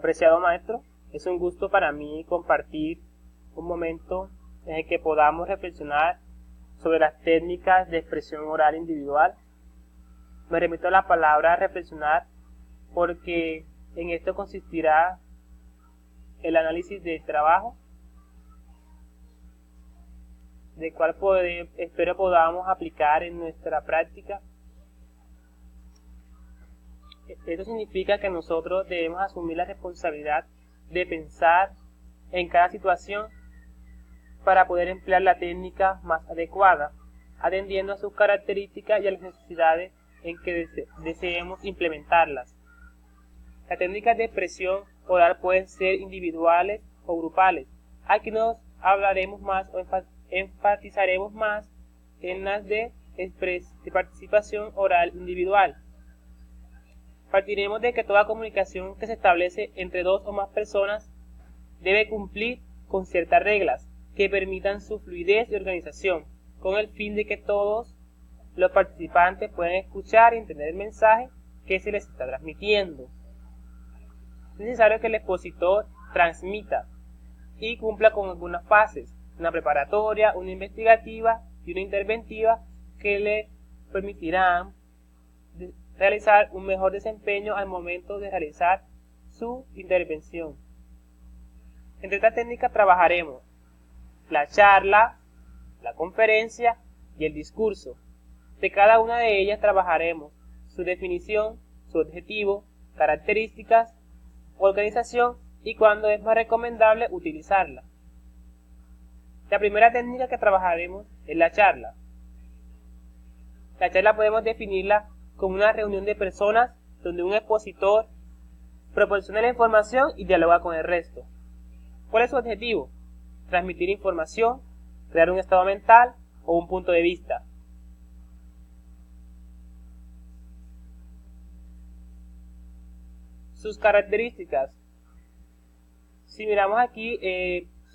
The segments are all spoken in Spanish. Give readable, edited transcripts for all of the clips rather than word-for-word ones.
Apreciado maestro, es un gusto para mí compartir un momento en el que podamos reflexionar sobre las técnicas de expresión oral individual. Me remito a la palabra reflexionar porque en esto consistirá el análisis del trabajo, del cual espero podamos aplicar en nuestra práctica. Esto significa que nosotros debemos asumir la responsabilidad de pensar en cada situación para poder emplear la técnica más adecuada, atendiendo a sus características y a las necesidades en que deseemos implementarlas. Las técnicas de expresión oral pueden ser individuales o grupales. Aquí nos hablaremos más o enfatizaremos más en las de participación oral individual. Partiremos de que toda comunicación que se establece entre dos o más personas debe cumplir con ciertas reglas que permitan su fluidez y organización, con el fin de que todos los participantes puedan escuchar y entender el mensaje que se les está transmitiendo. Es necesario que el expositor transmita y cumpla con algunas fases, una preparatoria, una investigativa y una interventiva, que le permitirán realizar un mejor desempeño al momento de realizar su intervención. Entre estas técnicas trabajaremos la charla, la conferencia y el discurso. De cada una de ellas trabajaremos su definición, su objetivo, características, organización y cuándo es más recomendable utilizarla. La primera técnica que trabajaremos es la charla. La charla podemos definirla como una reunión de personas donde un expositor proporciona la información y dialoga con el resto. ¿Cuál es su objetivo? Transmitir información, crear un estado mental o un punto de vista. Sus características. Si miramos aquí,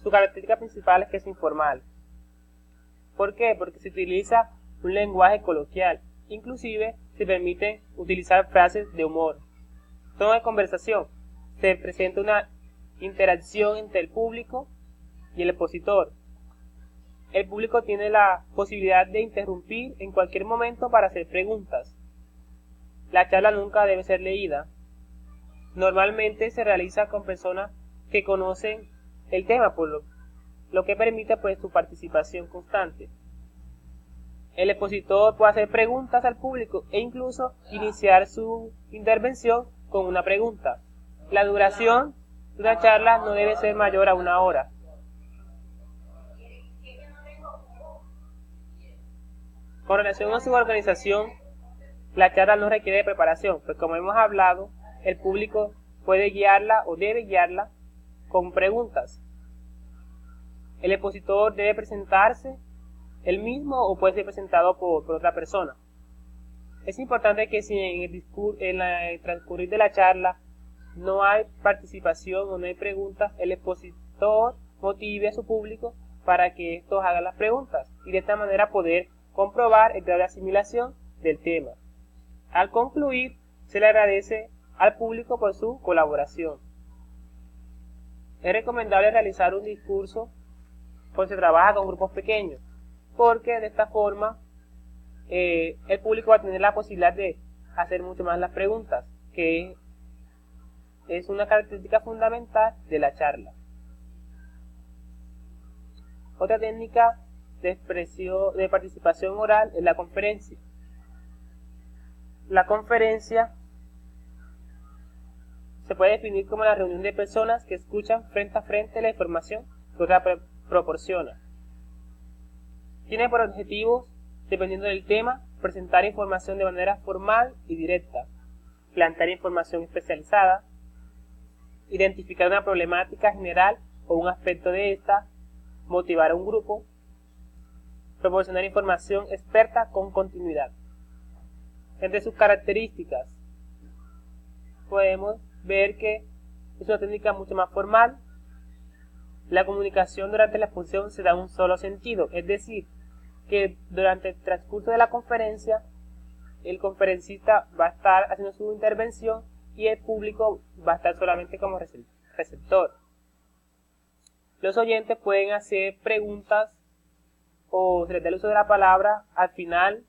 su característica principal es que es informal. ¿Por qué? Porque se utiliza un lenguaje coloquial. Inclusive se permite utilizar frases de humor. Tono de conversación. Se presenta una interacción entre el público y el expositor. El público tiene la posibilidad de interrumpir en cualquier momento para hacer preguntas. La charla nunca debe ser leída. Normalmente se realiza con personas que conocen el tema, por lo que permite su participación constante. El expositor puede hacer preguntas al público e incluso iniciar su intervención con una pregunta. La duración de una charla no debe ser mayor a 1 hora. Con relación a su organización, la charla no requiere de preparación, pues como hemos hablado, el público puede guiarla o debe guiarla con preguntas. El expositor debe presentarse él mismo o puede ser presentado por otra persona. Es importante que si en el transcurrir de la charla no hay participación o no hay preguntas, el expositor motive a su público para que estos hagan las preguntas y de esta manera poder comprobar el grado de asimilación del tema. Al concluir, se le agradece al público por su colaboración. Es recomendable realizar un discurso cuando se trabaja con grupos pequeños, porque de esta forma el público va a tener la posibilidad de hacer mucho más las preguntas, que es una característica fundamental de la charla. Otra técnica de participación oral es la conferencia. La conferencia se puede definir como la reunión de personas que escuchan frente a frente la información que otra proporciona. Tiene por objetivo, dependiendo del tema, presentar información de manera formal y directa, plantear información especializada, identificar una problemática general o un aspecto de esta, motivar a un grupo, proporcionar información experta con continuidad. Entre sus características, podemos ver que es una técnica mucho más formal. La comunicación durante la exposición se da en un solo sentido, es decir, que durante el transcurso de la conferencia, el conferencista va a estar haciendo su intervención y el público va a estar solamente como receptor. Los oyentes pueden hacer preguntas o se les da el uso de la palabra al final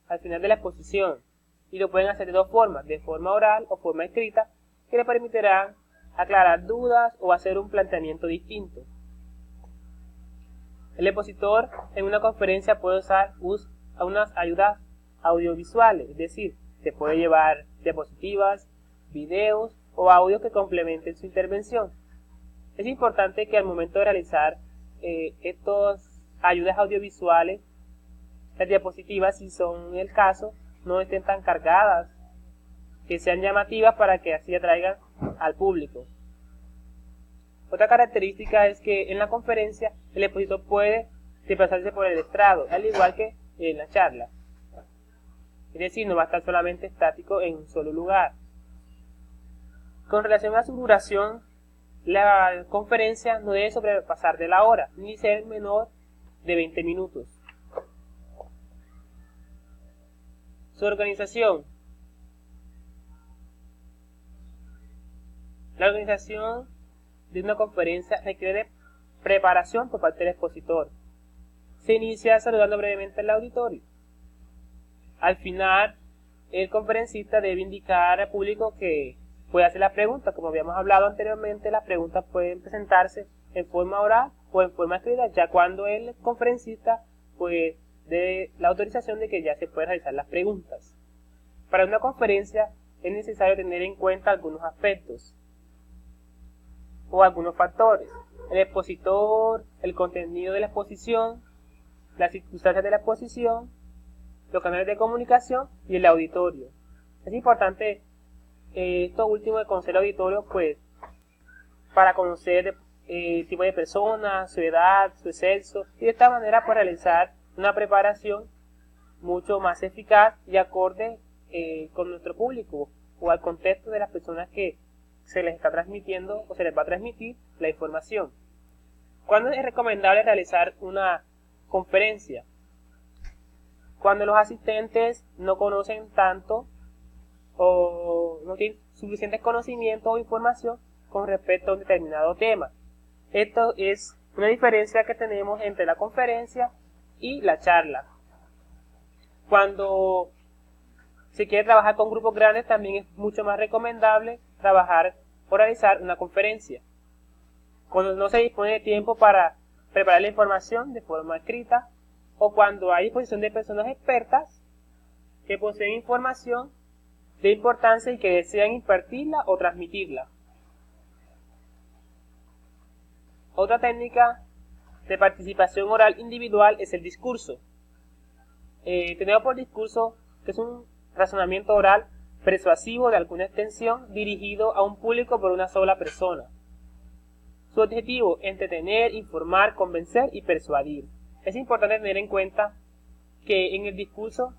de la exposición, y lo pueden hacer de dos formas, de forma oral o forma escrita, que le permitirán aclarar dudas o hacer un planteamiento distinto. El expositor en una conferencia puede usar unas ayudas audiovisuales, es decir, se puede llevar diapositivas, videos o audios que complementen su intervención. Es importante que al momento de realizar estas ayudas audiovisuales, las diapositivas, si son el caso, no estén tan cargadas, que sean llamativas para que así atraigan al público. Otra característica es que en la conferencia el expositor puede desplazarse por el estrado, al igual que en la charla. Es decir, no va a estar solamente estático en un solo lugar. Con relación a su duración, la conferencia no debe sobrepasar de la hora, ni ser menor de 20 minutos. Su organización. La organización de una conferencia requiere de preparación por parte del expositor. Se inicia saludando brevemente al auditorio. Al final, el conferencista debe indicar al público que puede hacer las preguntas. Como habíamos hablado anteriormente, las preguntas pueden presentarse en forma oral o en forma escrita, ya cuando el conferencista pues dé la autorización de que ya se pueden realizar las preguntas. Para una conferencia es necesario tener en cuenta algunos aspectos o algunos factores: el expositor, el contenido de la exposición, las circunstancias de la exposición, los canales de comunicación y el auditorio. Es importante esto último de conocer el auditorio, pues para conocer el tipo de personas, su edad, su sexo, y de esta manera pues realizar una preparación mucho más eficaz y acorde con nuestro público o al contexto de las personas que se les está transmitiendo o se les va a transmitir la información. ¿Cuándo es recomendable realizar una conferencia? Cuando los asistentes no conocen tanto o no tienen suficientes conocimientos o información con respecto a un determinado tema. Esto es una diferencia que tenemos entre la conferencia y la charla. Cuando se quiere trabajar con grupos grandes, también es mucho más recomendable trabajar o realizar una conferencia. Cuando no se dispone de tiempo para preparar la información de forma escrita, o cuando hay disposición de personas expertas que poseen información de importancia y que desean impartirla o transmitirla. Otra técnica de participación oral individual es el discurso. Tenemos por discurso que es un razonamiento oral persuasivo de alguna extensión dirigido a un público por una sola persona. Su objetivo: entretener, informar, convencer y persuadir. Es importante tener en cuenta que en el discurso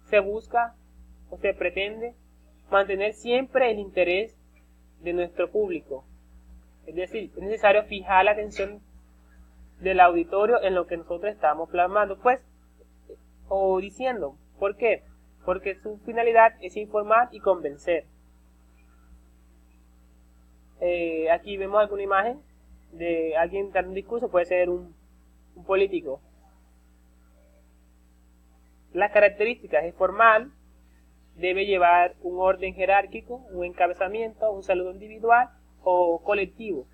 se busca o se pretende mantener siempre el interés de nuestro público. Es decir, es necesario fijar la atención del auditorio en lo que nosotros estamos plasmando, pues, o diciendo. ¿Por qué? Porque su finalidad es informar y convencer. Aquí vemos alguna imagen de alguien dando un discurso, puede ser un político. Las características: es formal, debe llevar un orden jerárquico, un encabezamiento, un saludo individual o colectivo.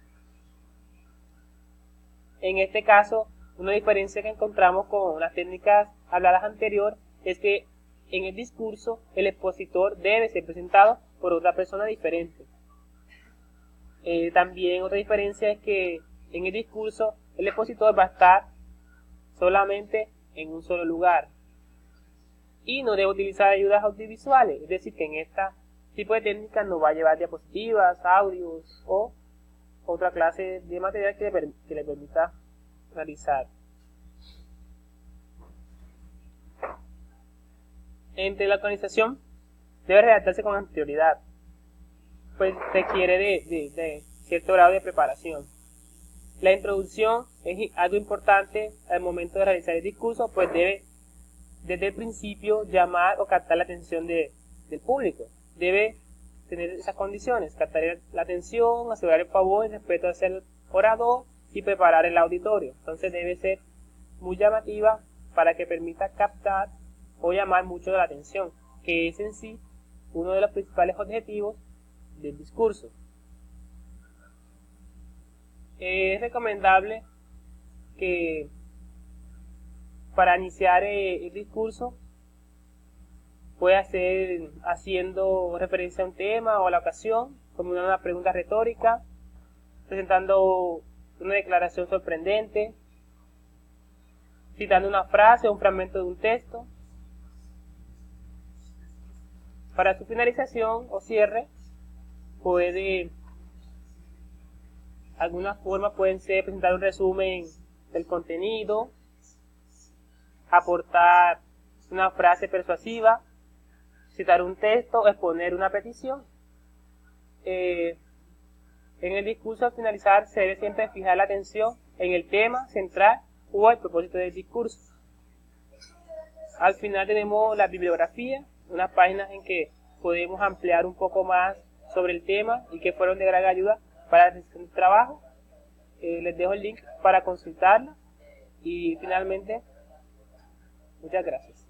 En este caso, una diferencia que encontramos con las técnicas habladas anterior es que en el discurso el expositor debe ser presentado por otra persona diferente. También otra diferencia es que en el discurso el expositor va a estar solamente en un solo lugar y no debe utilizar ayudas audiovisuales, es decir, que en este tipo de técnicas no va a llevar diapositivas, audios o otra clase de material que le permita realizar. Entre la organización debe redactarse con anterioridad, pues requiere de cierto grado de preparación. La introducción es algo importante al momento de realizar el discurso, pues debe desde el principio llamar o captar la atención del público. Debe tener esas condiciones: captar la atención, asegurar el favor, el respeto hacia el orador y preparar el auditorio. Entonces debe ser muy llamativa para que permita captar o llamar mucho la atención, que es en sí uno de los principales objetivos del discurso. Es recomendable que para iniciar el discurso pueda ser haciendo referencia a un tema o a la ocasión, como una pregunta retórica, presentando una declaración sorprendente, citando una frase o un fragmento de un texto. Para su finalización o cierre, algunas formas pueden ser presentar un resumen del contenido, aportar una frase persuasiva, citar un texto o exponer una petición. En el discurso, al finalizar, se debe siempre fijar la atención en el tema central o el propósito del discurso. Al final tenemos la bibliografía, unas páginas en que podemos ampliar un poco más sobre el tema y que fueron de gran ayuda para la realización del trabajo. Les dejo el link para consultarla y finalmente, muchas gracias.